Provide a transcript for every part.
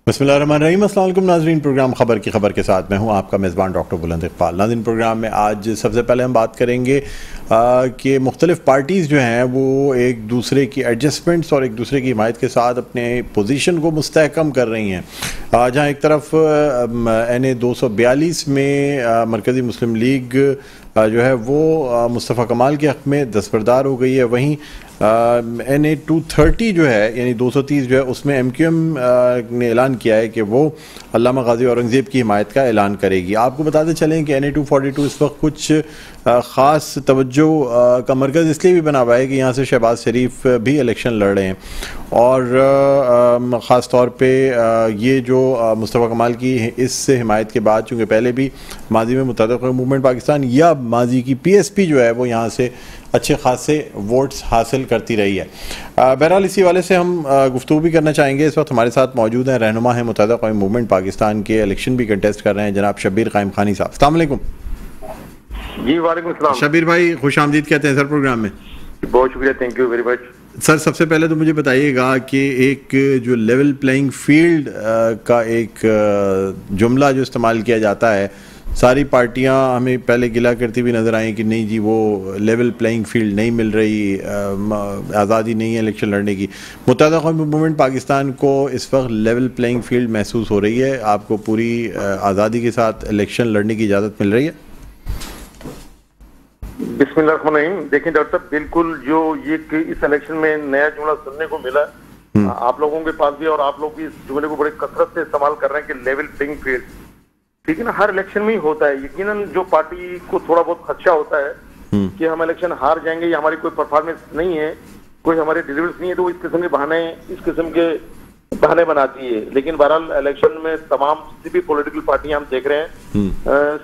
बिस्मिल्लाहिर्रहमानिर्रहीम। अस्सलाम वालेकुम नाज़रीन, प्रोग्राम खबर के साथ मैं हूं आपका मेज़बान डॉक्टर बुलंद इकबाल। नाज़रीन, प्रोग्राम में आज सबसे पहले हम बात करेंगे कि मुख्तलिफ़ पार्टीज़ जो हैं वो एक दूसरे की एडजस्टमेंट्स और एक दूसरे की हिमायत के साथ अपने पोजीशन को मुस्तहकम कर रही हैं। जहां एक तरफ NA 242 में मरकज़ी मुस्लिम लीग जो है वो मुस्तफ़ा कमाल के हक़ में दस्तबरदार हो गई है, वहीं NA 230 जो है यानी 230 जो है उसमें MQM ने ऐलान किया है कि वो अल्लामा गाजी औरंगज़ेब की हिमायत का ऐलान करेगी। आपको बताते चलें कि NA 242 इस वक्त कुछ ख़ास तवज्जो का मरकज़ इसलिए भी बना हुआ है कि यहाँ से शहबाज शरीफ भी इलेक्शन लड़ रहे हैं और ख़ास तौर पे ये जो मुस्तफ़ा कमाल की इस हिमायत के बाद, चूँकि पहले भी माजी में मुत्तहदा कौमी मूवमेंट पाकिस्तान या माजी की PSP जो है वो यहाँ से अच्छे खासे वोट्स हासिल करती रही है। बहरहाल इसी वाले से हम गुफ्तगू भी करना चाहेंगे। इस वक्त हमारे साथ मौजूद हैं, रहनुमा हैं मुत्तहदा कौमी मूवमेंट पाकिस्तान के, इलेक्शन भी कंटेस्ट कर रहे हैं, जनाब शब्बीर कायम खानी साहब। अस्सलाम वालेकुम। जी वालेकुम सलाम। शब्बीर भाई, खुश आमदीद कहते हैं सर प्रोग्राम में। बहुत शुक्रिया, thank you very much. Sir, सबसे पहले तो मुझे बताइएगा कि एक जो लेवल प्लेइंग फील्ड का एक जुमला जो इस्तेमाल किया जाता है, सारी पार्टियां हमें पहले गिला करती हुई नज़र आई कि नहीं जी वो लेवल प्लेइंग फील्ड नहीं मिल रही, आज़ादी नहीं है इलेक्शन लड़ने की। मुत्तहदा कौमी मूवमेंट पाकिस्तान को इस वक्त लेवल प्लेइंग फील्ड महसूस हो रही है? आपको पूरी आज़ादी के साथ इलेक्शन लड़ने की इजाज़त मिल रही है? बिस्मिल्लाहिर्रहमानिर्रहीम। देखिए डॉक्टर साहब, बिल्कुल जो ये इस इलेक्शन में नया जुमला सुनने को मिला, आप लोगों के पास भी, और आप लोग भी इस जुमले को बड़े कसरत से इस्तेमाल कर रहे हैं कि लेवल प्लेइंग फील्ड, ठीक है ना, हर इलेक्शन में ही होता है। यकीनन जो पार्टी को थोड़ा बहुत खदशा होता है कि हम इलेक्शन हार जाएंगे या हमारी कोई परफॉर्मेंस नहीं है, कोई हमारे डिलीवर्स नहीं है, तो वो इस किस्म के बहाने बनाती है। लेकिन बहरहाल इलेक्शन में तमाम जितनी भी पॉलिटिकल पार्टियां हम देख रहे हैं,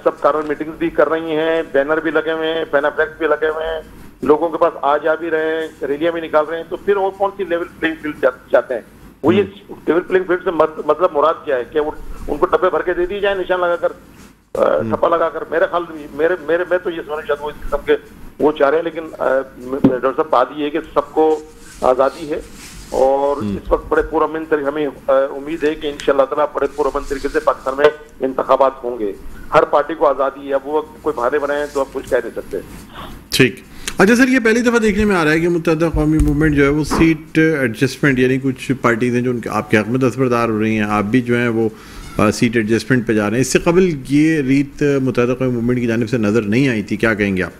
सब कार्नर मीटिंग्स भी कर रही हैं, बैनर भी लगे हुए हैं, पैनाफ्लेक्स भी लगे हुए हैं, लोगों के पास आ जा भी रहे हैं, रैलियां भी निकाल रहे हैं। तो फिर वो कौन सी लेवल प्लेइंग फील्ड चाहते हैं? वो ये लेवल प्लेइंग फील्ड से मतलब मुराद क्या है? क्या वो उनको डब्बे भर के दे दी जाए, निशान लगाकर, ठप्पा लगाकर? मेरे ख्याल मैं तो ये समझना चाहता हूँ इस किस्म के वो चाह रहे हैं। लेकिन डॉक्टर साहब, बात ये है कि सबको आज़ादी है और इस वक्त बड़े पुरअमन तरीके हमें उम्मीद है कि इंशाअल्लाह ताला बड़े पुरअमन तरीके से पाकिस्तान में इंतखाबात होंगे। हर पार्टी को आज़ादी है, अब वो कोई बहाने बनाए तो आप कुछ कह नहीं सकते। ठीक। अच्छा सर, ये पहली दफ़ा देखने में आ रहा है कि मुत्तहदा कौमी मूवमेंट जो है वो सीट एडजस्टमेंट, यानी कुछ पार्टीज़ हैं जो उनके आपके हक़ में दस्तबरदार हो रही हैं, आप भी जो हैं वो सीट एडजस्टमेंट पे जा रहे हैं। इससे कबल ये रीत मुत्तहदा कौमी मूवमेंट की जानिब से नज़र नहीं आई थी, क्या कहेंगे आप?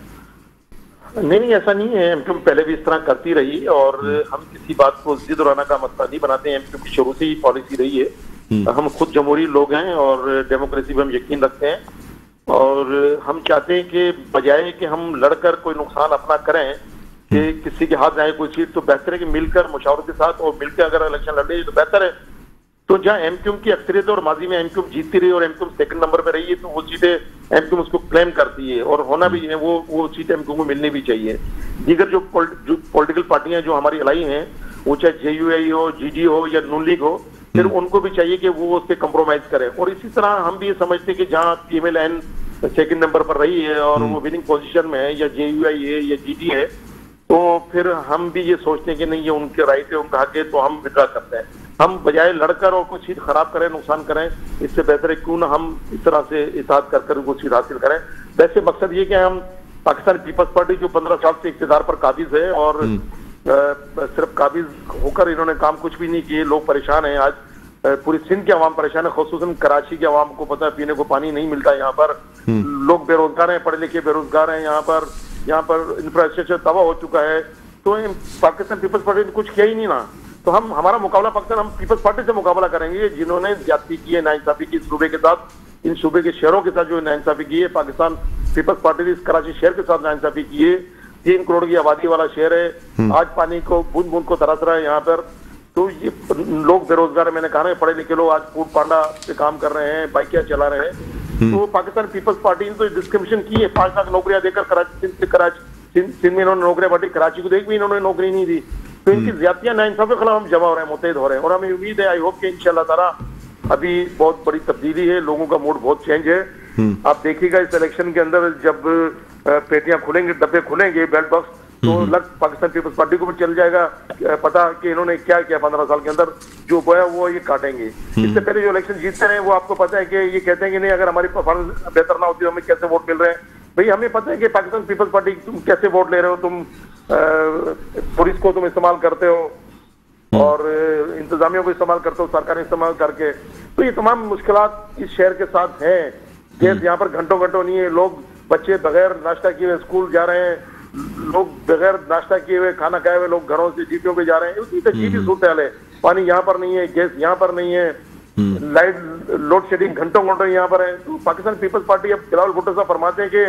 नहीं, ऐसा नहीं है। MQM पहले भी इस तरह करती रही और हम किसी बात को जिद उड़ाना का मसला नहीं बनाते हैं। MQM की शुरू से ही पॉलिसी रही है। हम खुद जमहूरी लोग हैं और डेमोक्रेसी पे हम यकीन रखते हैं और हम चाहते हैं कि बजाय कि हम लड़कर कोई नुकसान अपना करें कि किसी के हाथ जाए कोई सीट, तो बेहतर है कि मिलकर मुशावरत के साथ और मिलकर अगर इलेक्शन लड़े तो बेहतर है। तो जहाँ MQM की अक्सरियत है और माजी में MQM जीतती रही और MQM सेकंड नंबर पे रही है, तो वो सीटें MQM उसको क्लेम करती है और होना भी है, वो सीट MQM को मिलनी भी चाहिए। दीगर जो पॉलिटिकल पार्टियां जो हमारी अलाई हैं, वो चाहे JUI हो, GD हो या नून लीग हो, फिर उनको भी चाहिए कि वो उस पर कम्प्रोमाइज करें। और इसी तरह हम भी ये समझते हैं कि जहाँ PMLN सेकंड नंबर पर रही है और वो विनिंग पोजीशन में है, या JUI है या GD है, तो फिर हम भी ये सोचते हैं कि नहीं, ये उनके राइट है, उनका हक है, तो हम विड्रा करते हैं। हम बजाय लड़कर और कुछ चीज खराब करें, नुकसान करें, इससे बेहतर है क्यों ना हम इस तरह से इत्तेहाद कर वो चीज हासिल करें। वैसे मकसद ये कि हम पाकिस्तान पीपल्स पार्टी जो 15 साल से इक़्तिदार पर काबिज है और सिर्फ काबिज होकर इन्होंने काम कुछ भी नहीं किए, लोग परेशान हैं। आज पूरी सिंध की आवाम परेशान है, खुसूसन कराची की आवाम को पता है पीने को पानी नहीं मिलता, यहाँ पर लोग बेरोजगार हैं, पढ़े लिखे बेरोजगार हैं, यहाँ पर इंफ्रास्ट्रक्चर तबाह हो चुका है। तो पाकिस्तान पीपल्स पार्टी ने कुछ किया ही नहीं ना। तो हमारा मुकाबला पाकिस्तान, हम पीपल्स पार्टी से मुकाबला करेंगे जिन्होंने ज्यादती की है, नाइंसाफी की सूबे के साथ, इन सूबे के शहरों के साथ जो नाइंसाफी की है। पाकिस्तान पीपल्स पार्टी ने इस कराची शहर के साथ नाइंसाफी की है। 3 करोड़ की आबादी वाला शहर है, आज पानी को बूंद बूंद को तरस रहा है यहाँ पर। तो ये लोग बेरोजगार है, मैंने कहा ना, पढ़े लिखे लोग आज फूड पांडा पे काम कर रहे हैं, बाइकियां चला रहे हैं। तो पाकिस्तान पीपल्स पार्टी ने तो डिस्क्रिमिनेशन की है, 5 लाख नौकरियां देकर सिंध में इन्होंने नौकरियां बांटी, कराची को देख भी इन्होंने नौकरी नहीं दी। तो इनकी ज्यादतियां नाइंसाफी के खिलाफ हम जमा हो रहे हैं, मुतहद हो रहे हैं और हमें उम्मीद है, आई होप कि इंशाल्लाह ताला अभी बहुत बड़ी तब्दीली है, लोगों का मूड बहुत चेंज है। आप देखिएगा इस इलेक्शन के अंदर जब पेटियां खुलेंगी, डब्बे खुलेंगे, बैलेट बॉक्स, तो लग पाकिस्तान पीपल्स पार्टी को भी चल जाएगा पता कि इन्होंने क्या किया 15 साल के अंदर, जो बोया वो ये काटेंगे। इससे पहले जो इलेक्शन जीतते रहे वो आपको पता है कि ये कहते हैं कि नहीं अगर हमारी परफॉर्मेंस बेहतर ना होती तो हमें कैसे वोट मिल रहे हैं। भाई हमें पता है कि पाकिस्तान पीपल्स पार्टी तुम कैसे वोट ले रहे हो, तुम पुलिस को तुम इस्तेमाल करते हो और इंतजामिया को इस्तेमाल करते हो, सरकार इस्तेमाल करके। तो ये तमाम मुश्किलात इस शहर के साथ हैं। गैस यहाँ पर घंटों घंटों नहीं है, लोग बच्चे बगैर नाश्ता किए हुए स्कूल जा रहे हैं, लोग बगैर नाश्ता किए हुए खाना खाए हुए लोग घरों से जीपियों पे जा रहे हैं। उतनी तकलीफी सूरत हाल है। पानी यहाँ पर नहीं है, गैस यहाँ पर नहीं है, लाइट लोड शेडिंग घंटों घंटों यहाँ पर है। तो पाकिस्तान पीपल्स पार्टी अब बिलावल भुट्टो साहब फरमाते हैं कि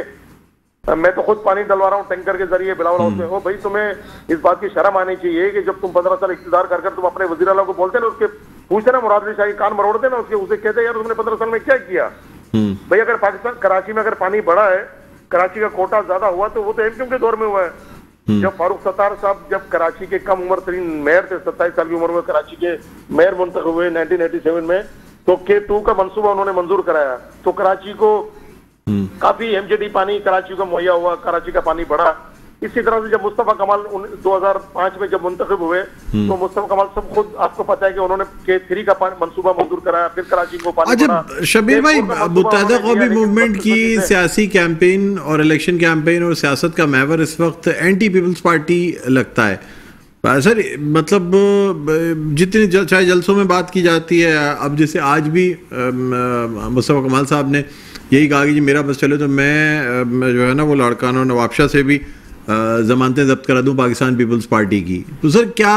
मैं तो खुद पानी डलवा रहा हूँ टैंकर के जरिए बिलावल हाउस में। हो भाई तुम्हें इस बात की शर्म आनी चाहिए कि जब तुम 15 साल इख्तियार कर तुम अपने वजीर आला को बोलते ना, उसके पूछते ना मुराद अली शाह कान मरोड़ते ना उसके, उसे कहते यार तुमने 15 साल में क्या किया। भाई अगर पाकिस्तान कराची में अगर पानी बढ़ा है, कराची का कोटा ज्यादा हुआ तो वो तो एमक्यूएम के दौर में हुआ है। जब फारूक सत्तार साहब जब कराची के कम उम्र तरीन मेयर थे, 27 साल की उम्र में कराची के मेयर मुंतखब हुए 1987 में, तो K2 का मंसूबा उन्होंने मंजूर कराया। तो कराची को काफी एमजेडी पानी कराची को मुहैया हुआ, कराची का पानी बढ़ा। इसी तरह से जब मुस्तफा कमाल 2005 में जब मुंतखब हुए तो मुस्तफा कमाल सब खुद आपको पता है कि उन्होंने K3 का मंसूबा मंजूर कराया, फिर कराची को पानी बढ़ा। शबीर भाई, मुत्तहदा कौमी मूवमेंट की सियासी कैंपेन और इलेक्शन कैंपेन और सियासत का महवर इस वक्त एंटी पीपल्स पार्टी लगता है सर। मतलब जितने चाहे जलसों में बात की जाती है, अब जैसे आज भी मुस्तफा कमाल साहब ने यही कहा कि जी मेरा बस चले तो मैं जो है ना वो लाड़काना और नवाब शाह से भी जमानतें जब्त करा दूं पाकिस्तान पीपल्स पार्टी की। तो सर क्या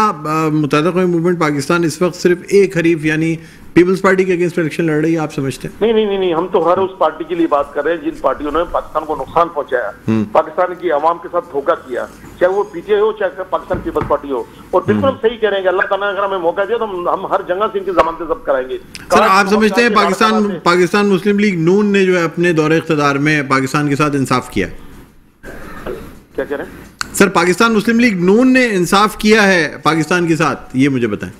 मुत्तहदा कौमी मूवमेंट पाकिस्तान इस वक्त सिर्फ एक हरीफ यानी पीपल्स पार्टी के अगेंस्ट इलेक्शन लड़ रही है, आप समझते हैं? नहीं, हम तो हर उस पार्टी के लिए बात कर रहे हैं जिन पार्टियों ने पाकिस्तान को नुकसान पहुंचाया, पाकिस्तान की आवाम के साथ धोखा किया, चाहे वो पीटीआई हो चाहे पाकिस्तान पीपल्स पार्टी हो। और बिल्कुल हम सही कह रहे हैं कि अल्लाह ताला अगर हमें मौका दिया तो हम हर जगह से इनकी जमानतें जब्त कराएंगे। सर आप समझते हैं पाकिस्तान मुस्लिम लीग नून ने जो है अपने दौरे इख्तिदार में पाकिस्तान के साथ इंसाफ किया? क्या कह रहे हैं सर? पाकिस्तान मुस्लिम लीग नून ने इंसाफ किया है पाकिस्तान के साथ, ये मुझे बताएं।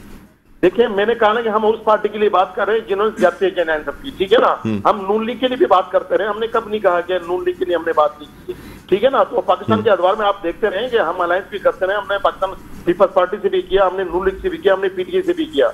देखिए मैंने कहा ना कि हम उस पार्टी के लिए बात कर रहे हैं जिन्होंने जातीय चयन सबकी, ठीक है ना। हम नून लीग के लिए भी बात करते रहे, हमने कब नहीं कहा कि नून लीग के लिए हमने बात नहीं की, ठीक है ना। तो पाकिस्तान के अखबार में आप देखते रहे कि हम अलायंस भी करते रहे, हमने पाकिस्तान पीपल्स पार्टी से भी किया, हमने नून लीग से भी किया, हमने पीटीआई से भी किया।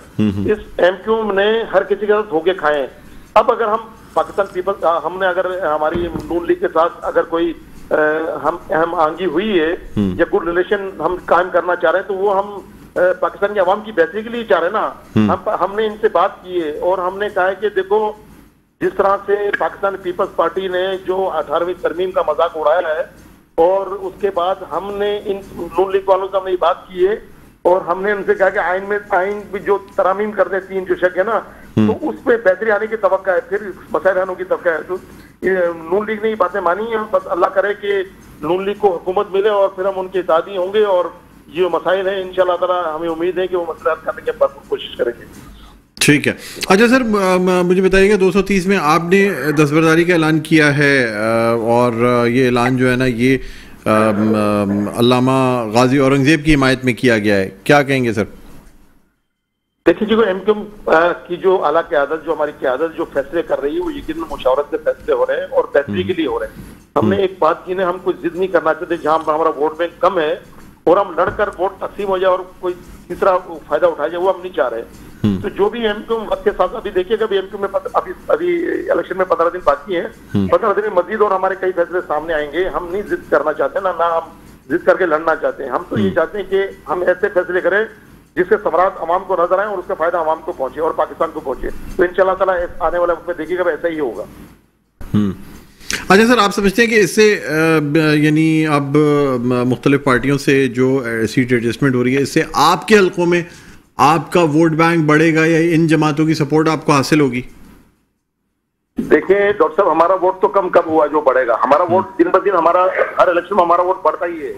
इस एमक्यूएम ने हर किसी के साथ धोखे खाए हैं। अब अगर हम पाकिस्तान पीपल्स हमने अगर हमारी नून लीग के साथ अगर कोई हम आंगी हुई है या गुड रिलेशन हम कायम करना चाह रहे हैं तो वो हम पाकिस्तान की आवाम की बेहतरी के लिए चाह रहे हैं ना। हमने इनसे बात की है और हमने कहा है कि देखो जिस तरह से पाकिस्तान पीपल्स पार्टी ने जो 18वीं तरमीम का मजाक उड़ाया है और उसके बाद हमने इन नून लीग वालों से हमने ये बात की है और हमने उनसे कहा कि आइन भी जो तरामीम करते हैं 3 जो शक है ना, तो उस पर बेहतरी आने की तवक्का है, फिर मसाइल हल की तवक्का है। तो नून लीग ने ये बातें मानी है, बस अल्लाह करे कि नून लीग को हुकूमत मिले और फिर हम उनके इत्तेहादी होंगे और ये मसाइल है इंशाल्लाह ताला हमें उम्मीद है कि वो मसला हल करने की भरपूर कोशिश करेंगे। ठीक है। अच्छा सर मुझे बताइएगा 230 में आपने दस्तबरदारी का ऐलान किया है और ये ऐलान जो है ना ये अल्लामा गाजी औरंगजेब की हिमायत में किया गया है, क्या कहेंगे सर? देखिए जी एमक्यूएम की जो आला क़यादत जो हमारी क़यादत जो फैसले कर रही है वो यकीनन मुशावरत से फैसले हो रहे हैं और बेहतरी के लिए हो रहे हैं। हमने एक बात की ना, हम कोई जिद नहीं करना चाहते जहां हमारा वोट बैंक कम है और हम लड़कर वोट तकसीम हो जाए और कोई तीसरा फायदा उठा जाए, वो हम नहीं चाह रहे। तो जो भी एमक्यूएम वक्त के साथ अभी देखिएगा अभी एमक्यूएम में अभी इलेक्शन में 15 दिन बाकी है, 15 दिन में मजीद और हमारे कई फैसले सामने आएंगे। हम नहीं जिद करना चाहते ना हम जिद करके लड़ना चाहते हैं। हम तो ये चाहते हैं कि हम ऐसे फैसले करें जिसके समरात अवाम को नजर आए और उसका फायदा अवाम को पहुंचे और पाकिस्तान को पहुंचे। तो इंशाल्लाह ताला आने वाले वक्त में देखिएगा ऐसा ही होगा। अच्छा सर आप समझते हैं कि इससे यानी अब मुख्तलिफ पार्टियों से जो सीट एडजस्टमेंट हो रही है इससे आपके हलकों में आपका वोट बैंक बढ़ेगा या इन जमातों की सपोर्ट आपको हासिल होगी? देखिए डॉक्टर साहब हमारा वोट तो कब हुआ जो बढ़ेगा, हमारा वोट दिन ब दिन हमारा हर इलेक्शन में हमारा वोट बढ़ता ही है।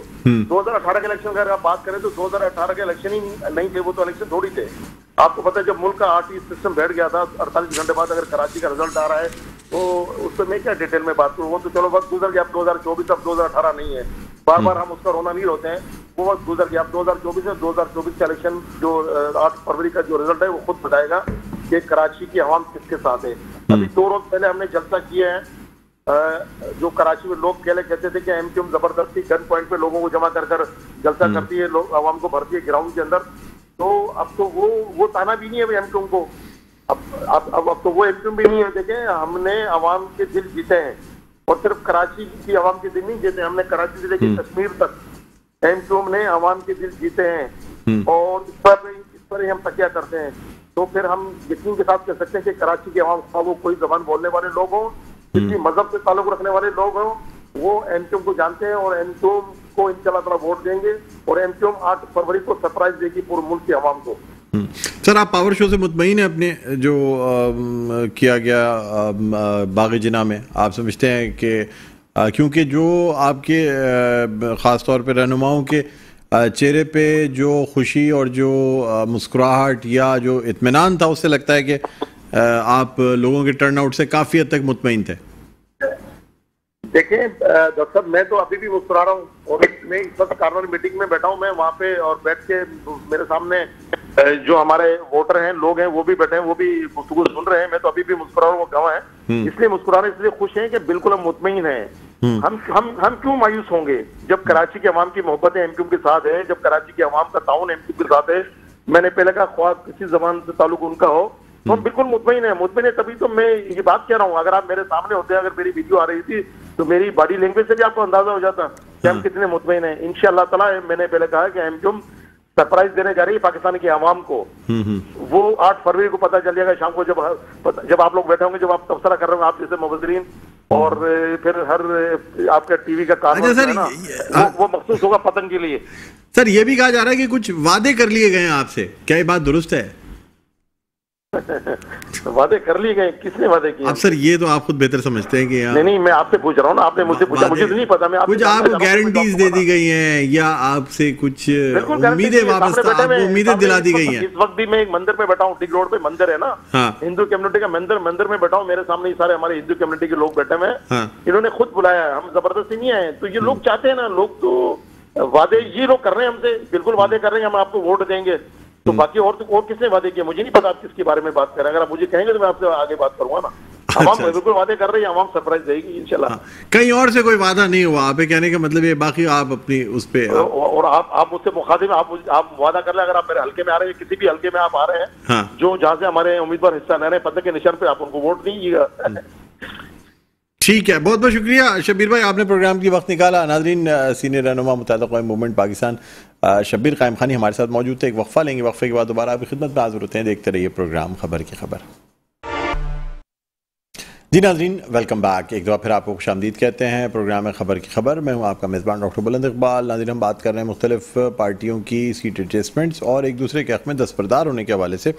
2018 के इलेक्शन अगर आप बात करें तो 2018 के इलेक्शन ही नहीं थे, वो तो इलेक्शन थोड़ी थे। आपको पता है जब मुल्क का आरटी सिस्टम बैठ गया था 48 घंटे बाद अगर कराची का रिजल्ट आ रहा है तो उस पर मैं क्या डिटेल में बात करूँ, वो तो चलो वक्त गुजर गया, अब 2024 अब 2018 नहीं है, बार बार हम उसका रोना नहीं रोते हैं, वो वक्त गुजर गया। अब 2024 में 2024 का इलेक्शन जो 8 फरवरी का जो रिजल्ट है वो खुद बताएगा कि कराची की आवाम किसके साथ है। अभी 2 रोज पहले हमने जलसा किया है जो कराची में लोग पहले कहते थे कि एमक्यूएम जबरदस्ती गन पॉइंट पे लोगों को जमा कर कर जलसा करती है, लोग आवाम को भरती है ग्राउंड के अंदर, तो अब तो वो ताना भी नहीं है एमक्यूएम को। अब तो वो एमक्यूएम भी नहीं है। देखें, हमने आवाम के दिल जीते हैं, और सिर्फ कराची की आवाम के दिल नहीं जीते, हमने कराची से लेकर कश्मीर तक एमक्यूएम ने आवाम के दिल जीते हैं, और इस पर ही हम तकिया करते हैं। तो फिर हम यकीन के साथ कह सकते हैं कि कराची की आवाम, वो कोई जबान बोलने वाले लोग हों, किसी मजहब से ताल्लुक रखने वाले लोग हों, वो एमक्यूएम को जानते हैं और एमक्यूएम को इंशाल्लाह ताला वोट देंगे, और एमक्यूएम 8 फरवरी को सरप्राइज देगी पूरे मुल्क की आवाम को। सर, आप पावर शो से मुतमईन है अपने जो किया गया बाग़ जिना में? आप समझते हैं कि क्योंकि जो आपके ख़ास तौर पे रहनुमाओं के चेहरे पे जो खुशी और जो मुस्कुराहट या जो इत्मीनान था, उससे लगता है कि आप लोगों के टर्नआउट से काफ़ी हद तक मुतमईन थे। देखिए डॉक्टर साहब, मैं तो अभी भी मुस्कुरा रहा हूँ, और मैं इस वक्त कार्बन मीटिंग में बैठा हूँ, मैं वहाँ पे, और बैठ के मेरे सामने जो हमारे वोटर हैं, लोग हैं, वो भी बैठे हैं, वो भी गुफ्तगू सुन रहे हैं। मैं तो अभी भी मुस्कुरा रहा हूँ, वो गवाह है। इसलिए मुस्कुरा रहे, इसलिए खुश हैं कि बिल्कुल हम मुतमईन हैं। हम क्यों मायूस होंगे जब कराची के अवाम की मोहब्बत एमक्यूएम के साथ है, जब कराची के अवाम का ताउन एमक्यूएम के साथ है। मैंने पहले कहा, ख्वाह किसी जबान से ताल्लुक उनका हो, तो हम बिल्कुल मुतमईन है। तभी तो मैं ये बात कह रहा हूँ। अगर आप मेरे सामने होते, अगर मेरी वीडियो आ रही थी, तो मेरी बॉडी लैंग्वेज से भी आपको अंदाजा हो जाता कि हम कितने मुतमईन हैं। इंशाअल्लाह ताला, मैंने पहले कहा कि एमक्यूएम सरप्राइज देने जा रही है पाकिस्तान की आवाम को। वो 8 फरवरी को पता चल जाएगा शाम को, जब आप लोग बैठे होंगे, जब आप तबसरा कर रहे होंगे, आप जैसे मुबसरीन, और फिर हर आपका टीवी का काम है ना, वो मखसूस होगा पतंग के लिए। सर, ये भी कहा जा रहा है कि कुछ वादे कर लिए गए हैं आपसे, क्या ये बात दुरुस्त है? वादे कर लिए गए? किसने वादे किए? अब सर, ये तो आप खुद बेहतर समझते हैं कि नहीं, मैं आपसे पूछ रहा हूँ ना, आपने मुझसे पूछा, मुझे तो नहीं पता। मैं कुछ आपको गारंटीज दे दी गई हैं, या आपसे कुछ उम्मीदें वापस, आपको उम्मीदें दिला दी गई हैं? इस वक्त भी मैं एक मंदिर में बैठा हूँ, टिक रोड पे मंदिर है ना, हिंदू कम्युनिटी का मंदिर में बैठा हूँ। मेरे सामने सारे हमारे हिंदू कम्युनिटी के लोग बैठे हुए हैं। इन्होंने खुद बुलाया, हम जबरदस्ती नहीं आए। तो ये लोग चाहते हैं ना, लोग तो वादे ये लोग कर रहे हैं हमसे, बिल्कुल वादे कर रहे हैं हम आपको वोट देंगे। तो बाकी और किसने वादे किए, मुझे नहीं पता आप किसके बारे में बात कर रहे हैं। अगर आप मुझे कहेंगे तो मैं आपसे आगे बात करूंगा ना। आवाम बिल्कुल वादे कर रही है, आवाम सरप्राइज देगी इंशाल्लाह। कहीं और से कोई वादा नहीं हुआ आप कहने का मतलब ये? बाकी आप अपनी उस पे और आप मुझसे मुखातिब, आप वादा कर ले, अगर आप मेरे हल्के में आ रहे हैं, किसी भी हल्के में आप आ रहे हैं, जो जहाँ से हमारे उम्मीदवार हिस्सा ले रहे हैं, पता के निशान पे आप उनको वोट दीजिएगा। ठीक है, बहुत बहुत शुक्रिया शब्बीर भाई, आपने प्रोग्राम की वक्त निकाला। नाज़रीन, सीनियर रहनुमा मुत्तहदा क़ौमी मूवमेंट पाकिस्तान शब्बीर कायम खानी हमारे साथ मौजूद थे। एक वक्फा लेंगे, वक्फे के बाद दोबारा आपकी खिदमत में हाज़िर होते हैं। देखते रहिए प्रोग्राम खबर की खबर। जी नाज़रीन, वेलकम बैक। एक दफ़ा फिर आपको खुशामदीद कहते हैं प्रोग्राम खबर की खबर। मैं हूँ आपका मेज़बान डॉक्टर बुलंद इकबाल। नाज़रीन, हम बात कर रहे हैं मुख्तलिफ पार्टियों की सीट एडजस्टमेंट्स और एक दूसरे के हक़ में दस्तबरदार होने के हवाले से।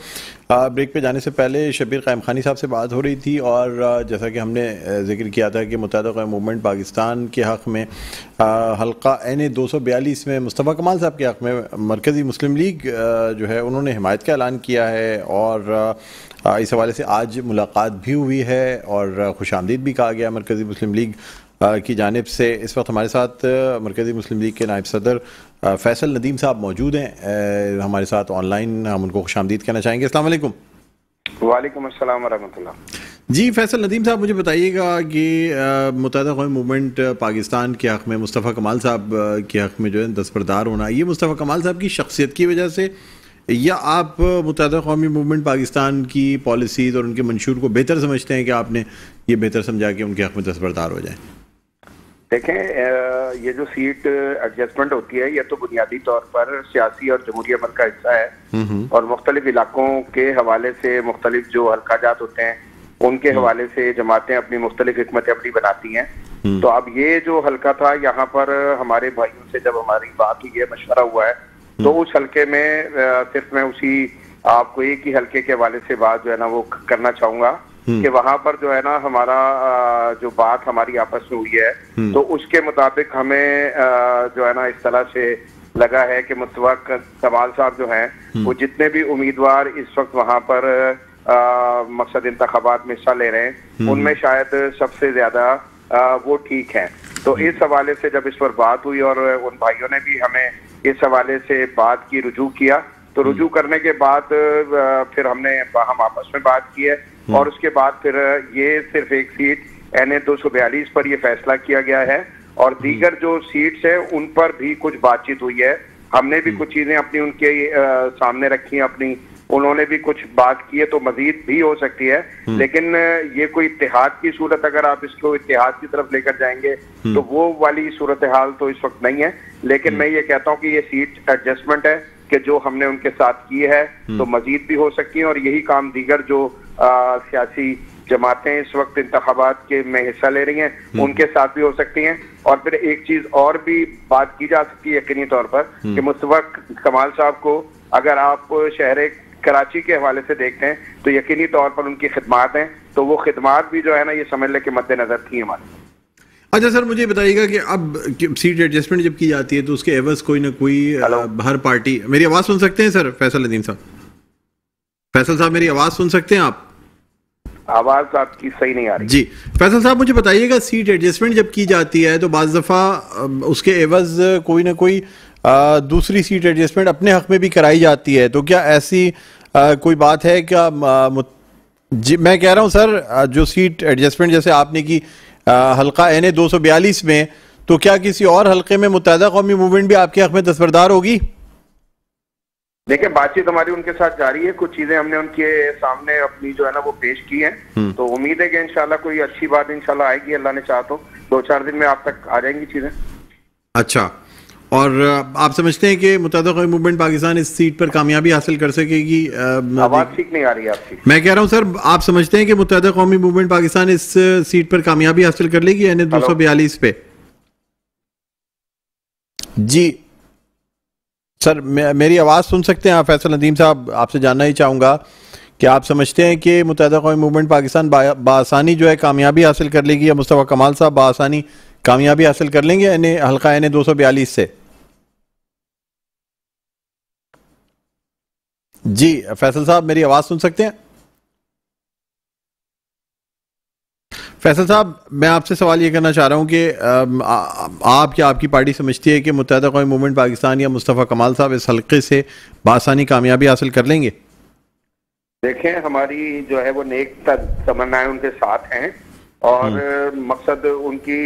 ब्रेक पे जाने से पहले शब्बीर कायम खानी साहब से बात हो रही थी, और जैसा कि हमने जिक्र किया था कि मुत्तहदा क़ौमी मूवमेंट पाकिस्तान के हक़ में हल्का NA 242 में मुस्तफ़ा कमाल साहब के हक़ में मरकज़ी मुस्लिम लीग जो है, उन्होंने हिमायत का ऐलान किया है, और इस हवाले से आज मुलाकात भी हुई है और खुशामदीद भी कहा गया मरकज़ी मुस्लिम लीग की जानिब से। इस वक्त हमारे साथ मरकज़ी मुस्लिम लीग के नायब सदर फैसल नदीम साहब मौजूद हैं हमारे साथ ऑनलाइन। हम उनको खुशामदीद कहना चाहेंगे। अस्सलाम वालेकुम। वालेकुम अस्सलाम व रहमतुल्लाह। जी फैसल नदीम साहब, मुझे बताइएगा कि मुत्तहदा क़ौमी मूवमेंट पाकिस्तान के हक़ में मुस्तफ़ा कमाल साहब के हक़ में जो है दस्तबरदार होना, ये मुस्तफ़ा कमाल साहब की शख्सियत की वजह से, या आप मुत्तहदा क़ौमी मूवमेंट पाकिस्तान की पॉलिसीज़ और उनके मंशूर को बेहतर समझते हैं कि आपने ये बेहतर समझा कि उनके हक़ में दस्तबरदार हो जाए? देखें, ये जो सीट एडजस्टमेंट होती है, ये तो बुनियादी तौर पर सियासी और जमहूरी अमल का हिस्सा है, और मुख्तलिफ इलाकों के हवाले से मुख्तलिफ जो हल्का जात होते हैं उनके हवाले से जमातें अपनी मुख्तलिफ हिकमत अमली बनाती हैं। तो अब ये जो हल्का था, यहाँ पर हमारे भाइयों से जब हमारी बात हुई है, मशवरा हुआ है, तो उस हल्के में सिर्फ मैं उसी आपको एक ही हल्के के हवाले से बात जो है ना वो करना चाहूंगा कि वहां पर जो है ना हमारा जो बात हमारी आपस में हुई है, तो उसके मुताबिक हमें जो है ना इस तरह से लगा है कि मुस्तफा कमाल साहब जो हैं, वो जितने भी उम्मीदवार इस वक्त वहां पर मकसद इंतखाबात में हिस्सा ले रहे हैं, उनमें शायद सबसे ज्यादा वो ठीक है। तो इस हवाले से जब इस पर बात हुई और उन भाइयों ने भी हमें इस हवाले से बात की, रुजू किया, तो रुजू करने के बाद फिर हम आपस में बात की है, और उसके बाद फिर ये सिर्फ एक सीट NA 242 पर ये फैसला किया गया है और दीगर जो सीट्स हैं उन पर भी कुछ बातचीत हुई है। हमने भी कुछ चीजें अपनी उनके सामने रखी हैं, अपनी उन्होंने भी कुछ बात की है, तो मजीद भी हो सकती है। लेकिन ये कोई इत्तेहाद की सूरत, अगर आप इसको इत्तेहाद की तरफ लेकर जाएंगे तो वो वाली सूरत हाल तो इस वक्त नहीं है। लेकिन मैं ये कहता हूँ कि ये सीट एडजस्टमेंट है कि जो हमने उनके साथ की है तो मजीद भी हो सकती है और यही काम दीगर जो सियासी जमातें इस वक्त इंतखाबात के में हिस्सा ले रही हैं उनके साथ भी हो सकती हैं। और फिर एक चीज और भी बात की जा सकती है यकीनी तौर पर कि मुस्तफा कमाल साहब को अगर आप शहर कराची के हवाले से देखते हैं तो यकीनी तौर पर उनकी खिदमात हैं, तो वो खिदमात भी जो है ना ये समझ ले कि मद्देनजर थी हमारे। अच्छा सर, मुझे बताइएगा कि अब सीट एडजस्टमेंट जब की जाती है तो उसके एवज कोई ना कोई हर पार्टी, मेरी आवाज सुन सकते हैं सर? फैसल नदीम साहब, फैसल साहब मेरी आवाज सुन सकते हैं आप? आवाज आपकी सही नहीं आ रही जी। फैसल साहब मुझे बताइएगा, सीट एडजस्टमेंट जब की जाती है तो बाज़ दफ़ा उसके एवज कोई ना कोई दूसरी सीट एडजस्टमेंट अपने हक में भी कराई जाती है, तो क्या ऐसी कोई बात है क्या? जी मैं कह रहा हूं सर, जो सीट एडजस्टमेंट जैसे आपने की हल्का NA 242 में, तो क्या किसी और हल्के में मुत्तहिदा कौमी मूवमेंट भी आपके हक में दस्तबरदार होगी? देखिए, बातचीत हमारी उनके साथ जारी है, कुछ चीजें हमने उनके सामने अपनी जो है ना वो पेश की है, तो उम्मीद है कि इंशाल्लाह कोई अच्छी बात इंशाल्लाह आएगी, अल्लाह ने चाहा तो 2-4 दिन में आप तक आ जाएंगी चीजें। अच्छा, और आप समझते हैं कि मुत्तहिदा कौमी मूवमेंट पाकिस्तान इस सीट पर कामयाबी हासिल कर सकेगी? आवाज ठीक नहीं आ रही है आपकी। मैं कह रहा हूं सर, आप समझते हैं कि मुत्तहिदा कौमी मूवमेंट पाकिस्तान इस सीट पर कामयाबी हासिल कर लेगी NA 242 पे? जी सर, मेरी आवाज सुन सकते हैं आप? फैसल नदीम साहब, आपसे जानना ही चाहूंगा कि आप समझते हैं कि मुत्तहिदा कौमी मूवमेंट पाकिस्तान बासानी जो है कामयाबी हासिल कर लेगी, या मुस्तफा कमाल साहब बासानी कामयाबी हासिल कर लेंगे हल्का NA 242 से? जी फैसल साहब, मेरी आवाज सुन सकते हैं? फैसल साहब, मैं आपसे सवाल ये करना चाह रहा हूं कि आप क्या आपकी पार्टी समझती है कि मुत्तहिदा कौमी मूवमेंट पाकिस्तान या मुस्तफा कमाल साहब इस हल्के से बासानी कामयाबी हासिल कर लेंगे? देखें, हमारी जो है वो नेक तमन्नाएं उनके साथ हैं और मकसद उनकी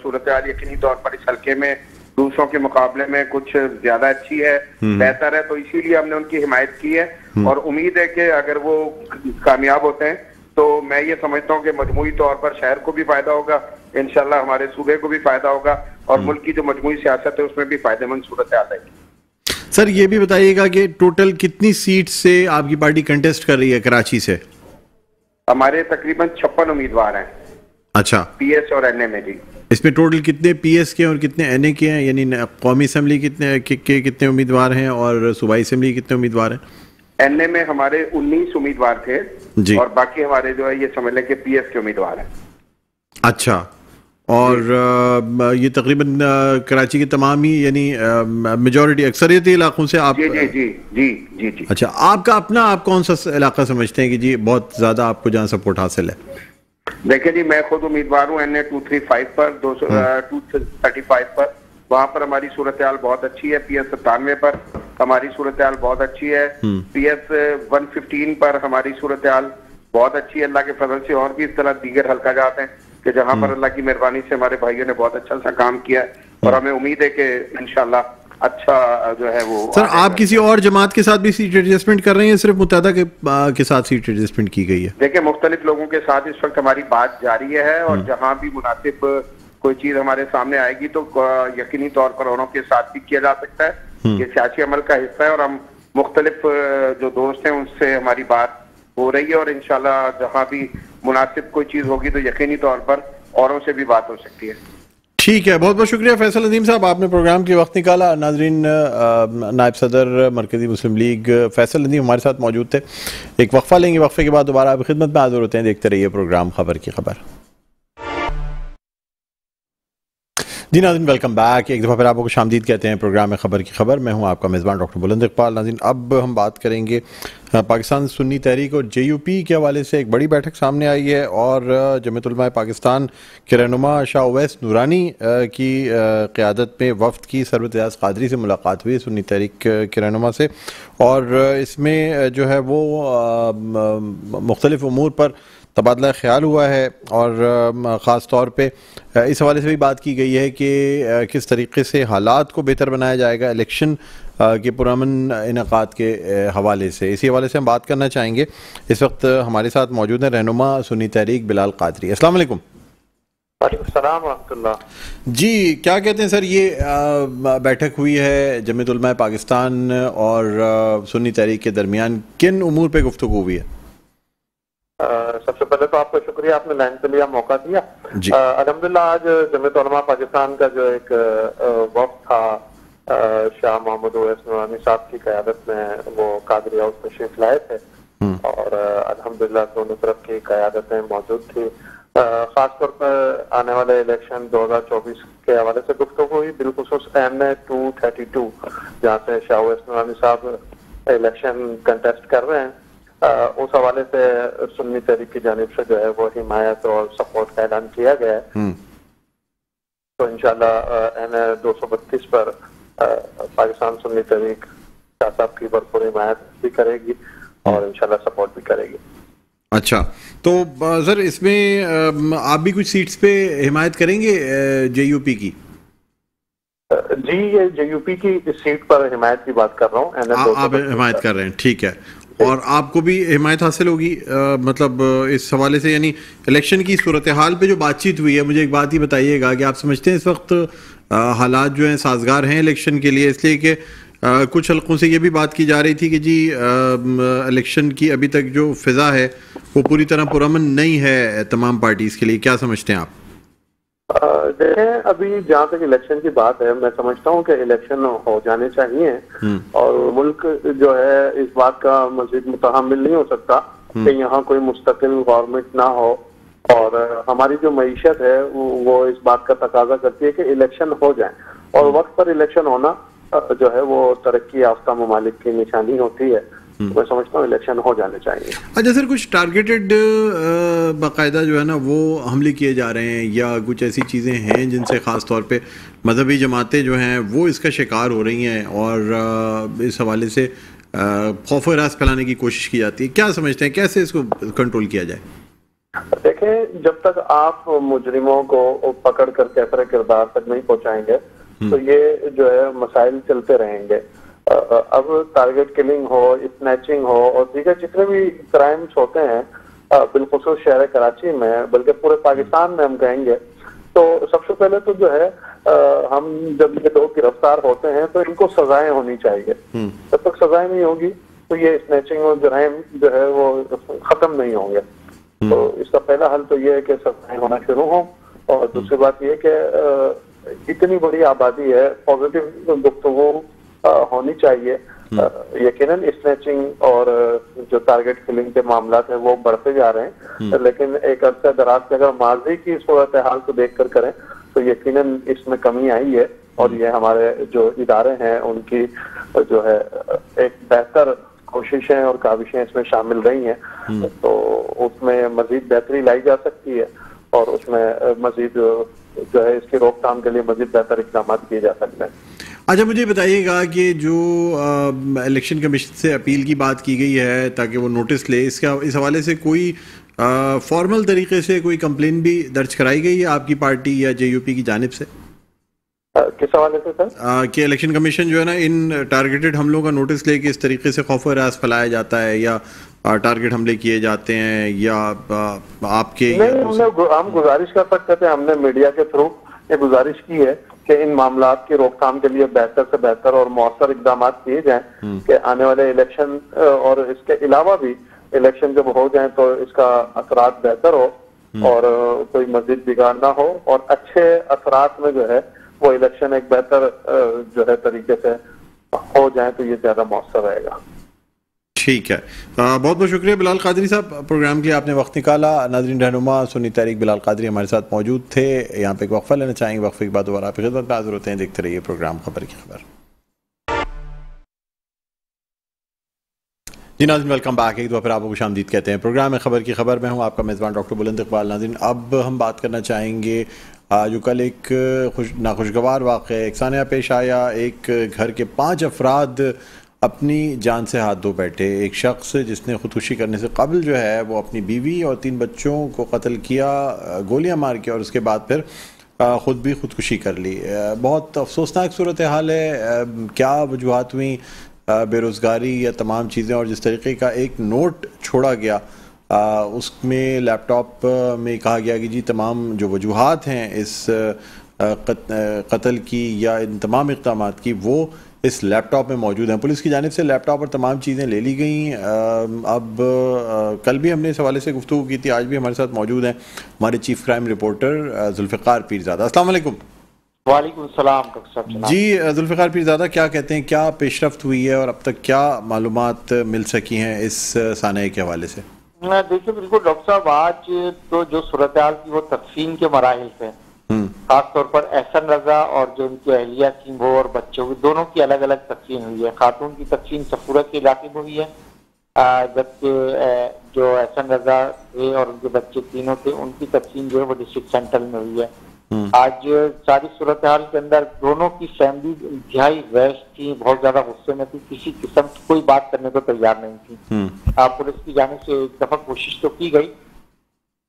सूरत हाल यकीनी तौर पर इस हल्के में दूसरों के मुकाबले में कुछ ज्यादा अच्छी है, बेहतर है, तो इसीलिए हमने उनकी हिमायत की है और उम्मीद है कि अगर वो कामयाब होते हैं तो मैं ये समझता हूँ कि मजमूई तौर पर शहर को भी फायदा होगा, इंशाल्लाह हमारे सूबे को भी फायदा होगा और मुल्क की जो मजमूई सियासत है उसमें भी फायदेमंद सूरत हाल आएगी। सर ये भी बताइएगा कि टोटल कितनी सीट से आपकी पार्टी कंटेस्ट कर रही है कराची से? हमारे तकरीबन 56 उम्मीदवार हैं। अच्छा, PS और NA में जी। इसमें टोटल कितने PS के और कितने NA के हैं? यानी कौमी असम्बली कितने उम्मीदवार हैं और सूबाई असम्बली कितने उम्मीदवार हैं? NA में हमारे 19 उम्मीदवार थे जी, और बाकी हमारे जो है ये समझ लें कि PS के उम्मीदवार हैं। अच्छा, और ये तकरीबन कराची के तमाम ही यानी मेजॉरिटी अक्सरियती इलाकों से आप? जी जी जी जी जी जी। अच्छा, आपका अपना आप कौन सा इलाका समझते हैं कि जी बहुत ज्यादा आपको जहाँ सपोर्ट हासिल है? देखिए जी, मैं खुद उम्मीदवार हूँ NA 235 पर, 235 पर, वहाँ पर हमारी सूरत हाल बहुत अच्छी है। PS 97 पर हमारी सूरत हाल बहुत अच्छी है। PS 115 पर हमारी सूरत हाल बहुत अच्छी है अल्लाह के फजल से। और भी इस तरह दीगर हल्का जाते हैं कि जहाँ पर अल्लाह की मेहरबानी से हमारे भाइयों ने बहुत अच्छा सा काम किया है और हमें उम्मीद है कि इंशाल्लाह अच्छा जो है वो। सर आप किसी और जमात के साथ भी सीट एडजस्टमेंट कर रहे हैं, सिर्फ मुत्तहिदा के साथ सीट एडजस्टमेंट की गई है? देखिए, मुख्तलिफ लोगों के साथ इस वक्त हमारी बात जारी है और जहाँ भी मुनासिब कोई चीज हमारे सामने आएगी तो यकीनी तौर पर औरों के साथ भी किया जा सकता है। ये सियासी अमल का हिस्सा है और हम मुख्तलिफ जो दोस्त हैं उनसे हमारी बात हो रही है और इंशाल्लाह जहाँ भी मुनासिब कोई चीज होगी तो यकीनी तौर पर औरों से भी बात हो सकती है। ठीक है, बहुत बहुत शुक्रिया फैसल नदीम साहब, आपने प्रोग्राम के वक्त निकाला। नाजरीन, नायब सदर मरकजी मुस्लिम लीग फैसल नदीम हमारे साथ मौजूद थे। एक वक्फा लेंगे, वक्फे के बाद दोबारा आपकी खिदमत में हाजिर होते हैं। देखते रहिए प्रोग्राम खबर की खबर। जी नाज़रीन, वेलकम बैक। एक दफ़ा फिर आपको खुशामदीद कहते हैं प्रोग्राम में खबर की खबर। मैं हूं आपका मेज़बान डॉक्टर बुलंद इकबाल। नाज़रीन, अब हम बात करेंगे पाकिस्तान सुन्नी तहरीक और JUP के हवाले से एक बड़ी बैठक सामने आई है और जमीयत उलमा पाकिस्तान के रहनुमा शाह उवैस नूरानी की क़यादत में वफ़द की सरवत रियाज क़ादरी से मुलाकात हुई सुन्नी तहरीक के रहनुमा से, और इसमें जो है वो मुख्तलिफ़ उमूर पर तबादला ख्याल हुआ है और ख़ास तौर पे इस हवाले से भी बात की गई है कि किस तरीके से हालात को बेहतर बनाया जाएगा इलेक्शन के पुरअमन इनेकाद के हवाले से। इसी हवाले से हम बात करना चाहेंगे। इस वक्त हमारे साथ मौजूद हैं रहनुमा सुन्नी तहरीक बिलाल कादरी। अस्सलाम वालेकुम। वालेकुम रहमतुल्लाह। जी, क्या कहते हैं सर, ये बैठक हुई है जमीयत उलमा पाकिस्तान और सुन्नी तहरीक के दरमियान, किन उमूर पे गुफ्तगू हुई है? सबसे पहले तो आपका शुक्रिया, आपने लाइन पे लिया, मौका दिया। अल्हम्दुलिल्लाह आज जमीयत उलमा पाकिस्तान का जो एक वक्त था शाह मोहम्मद ओवैस नूरानी साहब की क़यादत में वो कादरी हाउस तशरीफ लाए थे और अल्हम्दुलिल्लाह दोनों तरफ की क़यादतें मौजूद थी। खासतौर पर आने वाले इलेक्शन 2024 के हवाले से गुफ्तगू हुई, बिलखुसूस एमए 232 जहाँ से शाह ओवैस नूरानी साहब इलेक्शन कंटेस्ट कर रहे हैं, उस हवाले से सुन्नी तहरीक की जानिब से जो है वो हिमायत और सपोर्ट का ऐलान किया गया है। तो इंशाल्लाह एमए 232 पर पाकिस्तान सुन्नी तहरीक शाह साहब की भरपूर हिमायत भी करेगी और इंशाल्लाह सपोर्ट भी करेगी। अच्छा, तो सर इसमें आप भी कुछ सीट्स पे हिमायत करेंगे जेयूपी की? जी, ये जेयूपी की सीट पर हिमायत की बात कर रहा हूँ। आप हिमायत कर रहे हैं, ठीक है। और आपको भी हिमायत हासिल होगी मतलब इस हवाले से, यानी इलेक्शन की सूरत हाल पे जो बातचीत हुई है, मुझे एक बात ही बताइएगा कि आप समझते हैं इस वक्त हालात जो हैं साजगार हैं इलेक्शन के लिए? इसलिए कि कुछ हल्कों से ये भी बात की जा रही थी कि जी इलेक्शन की अभी तक जो फिजा है वो पूरी तरह पुरअमन नहीं है तमाम पार्टीज के लिए। क्या समझते हैं आप? देखें, अभी जहाँ तक इलेक्शन की बात है, मैं समझता हूँ कि इलेक्शन हो जाने चाहिए और मुल्क जो है इस बात का मजीद मुतहम्मिल नहीं हो सकता कि यहाँ कोई मुस्तकिल गवर्नमेंट ना हो। और हमारी जो मईशत है वो इस बात का तकाजा करती है कि इलेक्शन हो जाए, और वक्त पर इलेक्शन होना जो है वो तरक्की याफ्ता ममालिक की निशानी होती है। मैं समझता हूँ इलेक्शन हो जाने चाहिए। अच्छा सर, कुछ टारगेटेड बाकायदा जो है ना वो हमले किए जा रहे हैं या कुछ ऐसी चीज़ें हैं जिनसे ख़ास तौर पे मजहबी जमातें जो हैं वो इसका शिकार हो रही हैं और इस हवाले से खौफ व रास फैलाने की कोशिश की जाती है? क्या समझते हैं, कैसे इसको कंट्रोल किया जाए? देखें, जब तक आप मुजरिमों को पकड़ कर कैफरे किरदार तक नहीं पहुंचाएंगे तो ये जो है मसाइल चलते रहेंगे। अब टारगेट किलिंग हो, स्नैचिंग हो और दीगर जितने भी क्राइम्स होते हैं बिलखुसूस शहर कराची में, बल्कि पूरे पाकिस्तान में हम कहेंगे, तो सबसे पहले तो जो है हम जब ये लोग गिरफ्तार होते हैं तो इनको सजाएं होनी चाहिए। जब तक सजाएं नहीं होगी तो ये स्नैचिंग और जराइम जो है वो खत्म नहीं होंगे। तो इसका पहला हल तो ये है कि सजाएं होना शुरू हो, और दूसरी बात ये कि इतनी बड़ी आबादी है, पॉजिटिव गुफ्तगू होनी चाहिए। यकीनन स्नैचिंग और जो टारगेट किलिंग के मामला है वो बढ़ते जा रहे हैं, लेकिन एक अरसा दराज से अगर माजी की सूरत हाल को देख कर करें तो यकीनन इसमें कमी आई है, और ये हमारे जो इदारे हैं उनकी जो है एक बेहतर कोशिशें और काविशें इसमें शामिल रही हैं। तो उसमें मजीद बेहतरी लाई जा सकती है और उसमें मजीद जो है इसकी रोकथाम के लिए मजीद बेहतर इक़दाम किए जा सकते हैं। अच्छा, मुझे बताइएगा कि जो इलेक्शन कमीशन से अपील की बात की गई है ताकि वो नोटिस ले, इसका इस हवाले से कोई फॉर्मल तरीके से कोई कंप्लेन भी दर्ज कराई गई है आपकी पार्टी या जेयूपी की जानिब से? किस हवाले से सर? कि इलेक्शन कमीशन जो है ना इन टारगेटेड हमलों का नोटिस ले कि इस तरीके से खौफ व रास फैलाया जाता है या टारगेट हमले किए जाते हैं, या आपके नहीं, हम गुजारिश कर सकते थे, हमने मीडिया के थ्रू ये गुजारिश की है कि इन मामलात की रोकथाम के लिए बेहतर से बेहतर और मौसर इकदाम किए जाएं कि आने वाले इलेक्शन और इसके अलावा भी इलेक्शन जब हो जाए तो इसका असरात बेहतर हो और कोई मजीद बिगाड़ ना हो, और अच्छे असरात में जो है वो इलेक्शन एक बेहतर जो है तरीके से हो जाए तो ये ज्यादा मौसर रहेगा। ठीक है, बहुत बहुत शुक्रिया बिलाल कादरी साहब, प्रोग्राम के लिए आपने वक्त निकाला। नाज़रीन, रहनुमा सुन्नी तहरीक बिलाल कादरी हमारे साथ मौजूद थे। यहाँ पे एक वक्फा लेना चाहेंगे, वक्फे के बाद दोबारा आपकी खिदमत में हाजिर होते हैं। देखते रहिए प्रोग्राम खबर की खबर। जी नाज़रीन, वेलकम बैक। एक दो फिर आपको खुशामदीद कहते हैं। प्रोग्राम है खबर की खबर में हूँ आपका मेज़बान डॉक्टर बुलंद इकबाल। नाज़रीन, अब हम बात करना चाहेंगे जो कल एक नाखुशगवार वाक़या एक सानिया पेश आया। एक घर के 5 अफराद अपनी जान से हाथ धो बैठे। एक शख्स जिसने ख़ुदकुशी करने से कबल जो है वो अपनी बीवी और 3 बच्चों को कत्ल किया गोलियां मार के, और उसके बाद फिर ख़ुद भी ख़ुदकुशी कर ली। बहुत अफसोसनाक सूरत हाल है। क्या वजूहात हुई, बेरोज़गारी या तमाम चीज़ें, और जिस तरीके का एक नोट छोड़ा गया उसमें लैपटॉप में कहा गया कि जी तमाम जो वजूहात हैं इस कत्ल की या इन तमाम इक़दामात की वो इस लैपटॉप में मौजूद हैं। पुलिस की जानिब से लैपटॉप और तमाम चीज़ें ले ली गई। अब कल भी हमने इस हवाले से गुफ्तगू की थी, आज भी हमारे साथ मौजूद हैं हमारे chief crime reporter Zulfikar Peerzada. अस्सलाम वालेकुम। वालेकुम सलाम डॉक्टर साहब। जी जुल्फ़िकार पीरज़ादा, क्या कहते हैं, क्या पेशरफ्त हुई है और अब तक क्या मालूमात मिल सकी हैं इस सानए के हवाले से? देखिए बिल्कुल डॉक्टर साहब, आज तो जो सूरत हाल की वो तकसीम के मराहिल से, खास तौर पर एहसन रजा और जो उनकी अहलिया थी वो और बच्चों की, दोनों की अलग अलग तकसीम हुई है। खातून की तकसीम सफूरत के इलाके में हुई है, जबकि जो एहसन रजा थे और उनके बच्चे तीनों थे उनकी तकसीम जो है वो डिस्ट्रिक्ट सेंट्रल में हुई है। आज सारी सूरत हाल के अंदर दोनों की फैमिली इंतहाई वैश थी, बहुत ज्यादा गुस्से में थी, किसी किस्म की कोई बात करने को तैयार नहीं थी। पुलिस की जानिब से एक दफा कोशिश तो की गई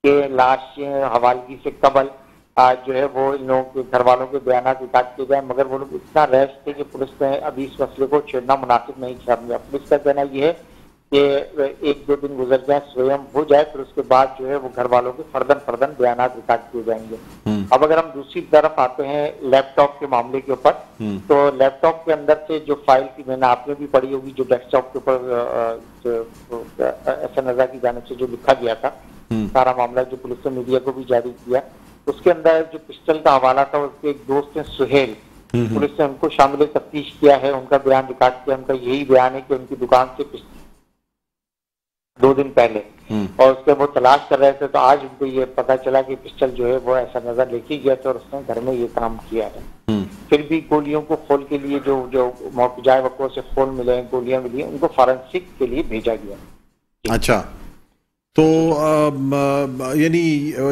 कि लाश हवालगी से कबल आज जो है वो इन लोगों के घर वालों के बयान रिकॉर्ड किए जाए, मगर वो लोग इतना रैश थे कि पुलिस ने अभी इस मसले को छेड़ना मुनासिब नहीं समझा। पुलिस का कहना यह है कि 1-2 दिन गुजर जाए, स्वयं हो जाए, फिर उसके बाद जो है वो घर वालों के फर्दन बयान रिकॉर्ड किए जाएंगे। अब अगर हम दूसरी तरफ आते हैं लैपटॉप के मामले के ऊपर, तो लैपटॉप के अंदर से जो फाइल थी, मैंने आपने भी पढ़ी होगी, जो डेस्कटॉप के ऊपर एहसन रजा की जानिब से जो लिखा गया था सारा मामला, जो पुलिस ने मीडिया को भी जारी किया, उसके अंदर जो पिस्टल का हवाला था उसके एक दोस्त हैं सुहेल, पुलिस ने उनको शामिल तफ्तीश किया है, उनका बयान रिकॉर्ड किया। उनका यही बयान है कि उनकी दुकान से 2 दिन पहले और उसके वो तलाश कर रहे थे, तो आज उनको ये पता चला कि पिस्टल जो है वो ऐसा नजर लेके गया था और उसने घर में ये काम किया है। फिर भी गोलियों को खोल के लिए जो मौजूदा वक़्तों से खोल मिले हैं, गोलियां मिली, उनको फॉरेंसिक के लिए भेजा गया। अच्छा, तो यानी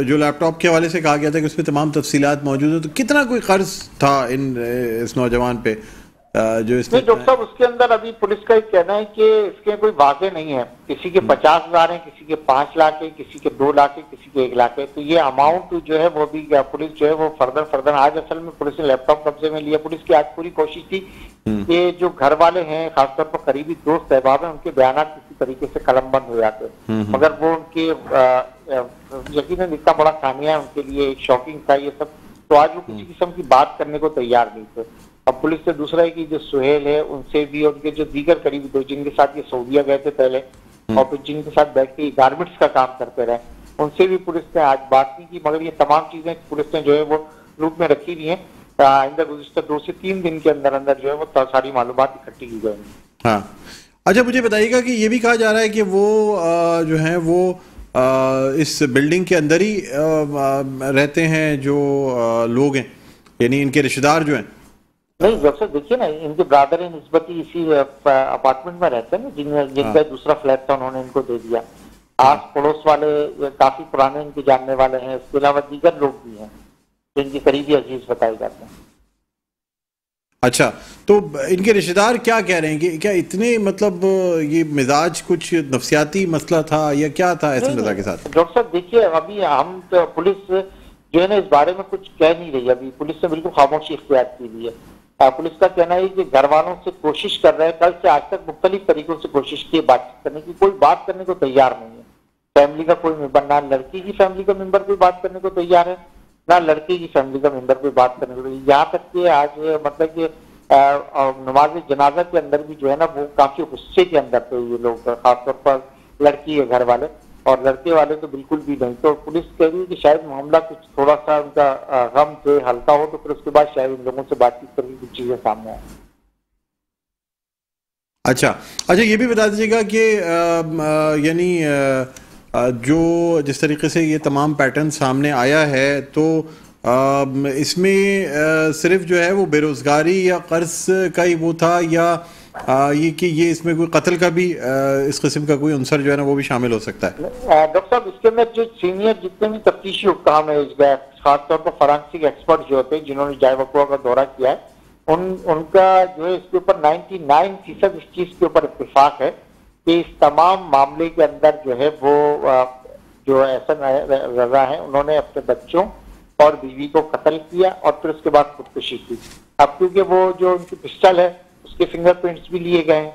जो लैपटॉप के हवाले से कहा गया था कि उसमें तमाम तफसीलात मौजूद है, तो कितना कोई कर्ज था इस नौजवान पे जो इसमें? डॉक्टर साहब, उसके अंदर अभी पुलिस का एक कहना है कि इसके कोई वाक़े नहीं है, किसी के 50,000 है, किसी के 5 लाख है, किसी के 2 लाख है, किसी के 1 लाख है। तो ये अमाउंट जो है वो भी पुलिस जो है वो फर्दर आज असल में पुलिस ने लैपटॉप कब्जे में लिया। पुलिस की आज पूरी कोशिश थी कि जो घर वाले हैं, खासतौर पर करीबी दोस्त अहबाब हैं, उनके बयान किसी तरीके से कलमबंद हो जाते, मगर वो उनके यकीनन इतना बड़ा खामिया है उनके लिए, एक शॉकिंग था ये सब, तो आज वो किसी किस्म की बात करने को तैयार नहीं थे। अब पुलिस से दूसरा है कि जो सुहेल है उनसे भी, उनके जो दीगर करीबी दोस्त जिनके साथ ये सऊदीया गए थे पहले और फिर जिनके साथ बैठ के गारमेंट्स का काम करते रहे, उनसे भी पुलिस ने आज बात नहीं की, मगर ये तमाम चीजें पुलिस ने जो है वो रूप में रखी हुई है। आइंदा गुज़िश्ता 2 से 3 दिन के अंदर अंदर जो है वो सारी मालूमात इकट्ठी की जाएंगी। हाँ, अच्छा, मुझे बताइएगा कि ये भी कहा जा रहा है कि वो जो है वो इस बिल्डिंग के अंदर ही रहते हैं जो लोग हैं, यानी इनके रिश्तेदार जो हैं? नहीं जैसे देखिए ना, इनके ब्रदर निस्बती इसी अपार्टमेंट में रहते हैं, जिनका दूसरा फ्लैट था उन्होंने इनको दे दिया। आस पड़ोस वाले काफी पुराने इनके जानने वाले हैं, इसके अलावा दीगर लोग भी हैं जिनके करीबी अजीज बताए जाते हैं। अच्छा, तो इनके रिश्तेदार क्या कह रहे हैं कि क्या इतने मतलब ये मिजाज कुछ नफसियाती मसला था या क्या था एहसन रजा के साथ? डॉक्टर साहब देखिए, अभी हम तो पुलिस जो है ना इस बारे में कुछ कह नहीं रही, अभी पुलिस ने बिल्कुल खामोशी इख्तियार की हुई है। पुलिस का कहना है कि घर वालों से कोशिश कर रहे हैं, कल से आज तक मुख्तलिफ तरीकों से कोशिश की बातचीत करने की, कोई बात करने को तैयार नहीं है। फैमिली का कोई मेंबर, ना लड़की की फैमिली का मेंबर कोई बात करने को तैयार है, ना लड़की की फैमिली का मेंबर कोई बात करने को, यहाँ तक कि आज मतलब कि नमाज जनाजा के अंदर भी जो है ना वो काफी गुस्से के अंदर थे ये लोग, खासतौर पर लड़की के घर वाले, और लड़के वाले तो बिल्कुल भी नहीं। तो पुलिस कह रही है कि शायद मामला कुछ थोड़ा सा उनका गम से हल्का हो, तो फिर उसके बाद शायद इन लोगों से बातचीत करके कुछ चीजें सामने आए। अच्छा, ये भी बता दीजिएगा कि यानी जो जिस तरीके से ये तमाम पैटर्न सामने आया है, तो इसमें सिर्फ जो है वो बेरोजगारी या कर्ज का ही वो था, या ये कि ये इसमें कोई कत्ल का भी इस किस्म का कोई अंसर जो है ना वो भी शामिल हो सकता है? डॉक्टर साहब, इसके अंदर जो सीनियर जितने भी तफ्तीशी हुक्काम है, खासतौर पर फॉरेंसिक एक्सपर्ट जो होते हैं जिन्होंने जाय वक़्वा का दौरा किया है, उनका जो है इसके ऊपर 99% इस चीज के ऊपर इत्तेफाक है कि इस तमाम मामले के अंदर जो है वो जो एहसन रजा है उन्होंने अपने बच्चों और बीवी को कत्ल किया और फिर उसके बाद खुदकुशी की। अब क्योंकि वो जो उनकी पिस्टल है उसके फिंगरप्रिंट्स भी लिए गए हैं,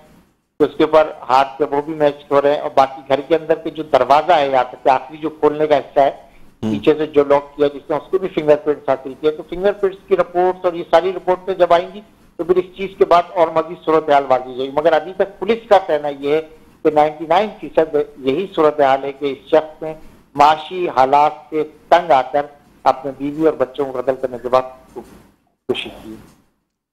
तो उसके ऊपर हाथ पे वो भी मैच हो रहे हैं, और बाकी घर के अंदर के जो दरवाजा है यहाँ तक आखिरी जो खोलने का हिस्सा है पीछे से जो लॉक किया जिसने उसके भी फिंगरप्रिंट्स हासिल किए। तो फिंगरप्रिंट्स की रिपोर्ट और ये सारी रिपोर्टें जब आएंगी तो फिर इस चीज के बाद और मजीद सूरत हाल वाजी जाएगी। मगर अभी तक पुलिस का कहना यह है कि 99% यही सूरत हाल है कि इस शख्स ने माशी हालात से तंग आकर अपने बीवी और बच्चों को कत्ल करने के बाद खुशी की।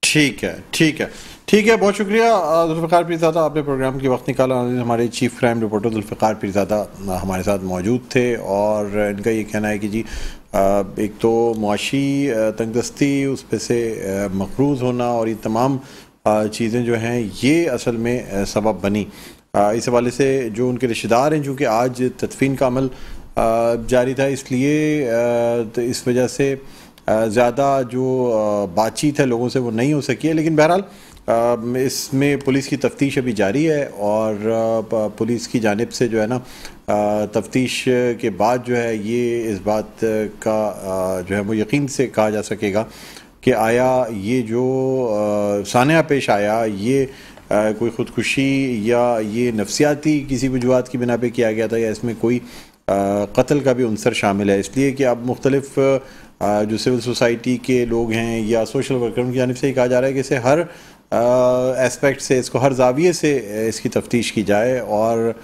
ठीक है, ठीक है, ठीक है, बहुत शुक्रिया जुल्फ़िकार पीरज़ादा, आपने प्रोग्राम के वक्त निकाला। हमारे chief crime reporter Zulfikar Peerzada हमारे साथ मौजूद थे और इनका ये कहना है कि जी एक तो मुआशी तंगदस्ती, उस पे से मक़रूज़ होना और ये तमाम चीज़ें जो हैं ये असल में सबब बनी। इस हवाले से जो उनके रिश्तेदार हैं, चूँकि आज तदफ़ीन का अमल जारी था, इसलिए तो इस वजह से ज़्यादा जो बातचीत है लोगों से वो नहीं हो सकी है। लेकिन बहरहाल इसमें पुलिस की तफ्तीश अभी जारी है और पुलिस की जानिब से जो है ना तफ्तीश के बाद जो है ये इस बात का जो है वो यकीन से कहा जा सकेगा कि आया ये जो सानिया पेश आया ये कोई ख़ुदकुशी या ये नफसियाती किसी वजूहात की बिना पे किया गया था या इसमें कोई कत्ल का भी अंसर शामिल है। इसलिए कि अब मुख्तलिफ जो सिविल सोसाइटी के लोग हैं या सोशल वर्कर की जानिब से ही कहा जा रहा है कि इसे हर एस्पेक्ट से, इसको हर जाविये से इसकी तफ्तीश की जाए और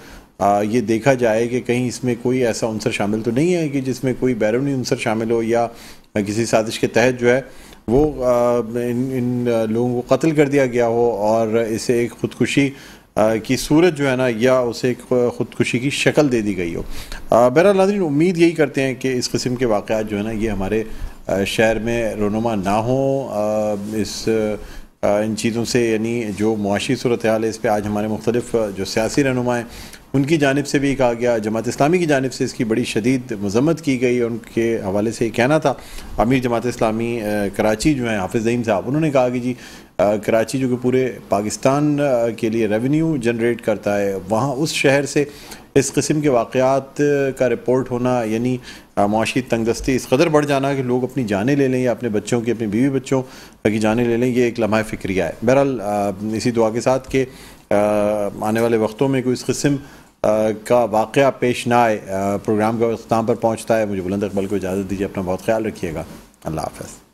ये देखा जाए कि कहीं इसमें कोई ऐसा अंसर शामिल तो नहीं है कि जिसमें कोई बैरूनी अंसर शामिल हो या किसी साजिश के तहत जो है वो इन लोगों को कत्ल कर दिया गया हो और इसे एक ख़ुदकुशी की सूरत जो है ना या उसे एक ख़ुदकुशी की शक्ल दे दी गई हो। बहरहाल नाज़रीन, उम्मीद यही करते हैं कि इस किस्म के वाक़यात जो है ना ये हमारे शहर में रोनुमा ना हो। इन चीज़ों से यानी जो मुआशी सूरत हाल है इस पर आज हमारे मुख्तलिफ जो सियासी रहनुमा हैं उनकी जानिब से भी कहा गया, जमात इस्लामी की जानिब से इसकी बड़ी शदीद मज़म्मत की गई। उनके हवाले से ये कहना था अमीर जमात इस्लामी कराची जो है हाफिज़ ज़ईम साहब, उन्होंने कहा कि जी कराची जो कि पूरे पाकिस्तान के लिए रेवेन्यू जनरेट करता है, वहाँ उस शहर से इस किस्म के वाक़यात का रिपोर्ट होना यानी मुआशी तंगदस्ती इस कदर बढ़ जाना कि लोग अपनी जानें ले लें या अपने बच्चों की, अपनी बीवी बच्चों की जानें ले लें, ये एक लम्हा फ़िक्रिया है। बहरहाल इसी दुआ के साथ कि आने वाले वक्तों में कोई इस किस्म का वाक़या पेश ना आए। प्रोग्राम का इख्तिताम पर पहुँचता है, मुझे बुलंद इकबाल को इजाज़त दीजिए, अपना बहुत ख्याल रखिएगा, अल्लाह हाफ़िज़।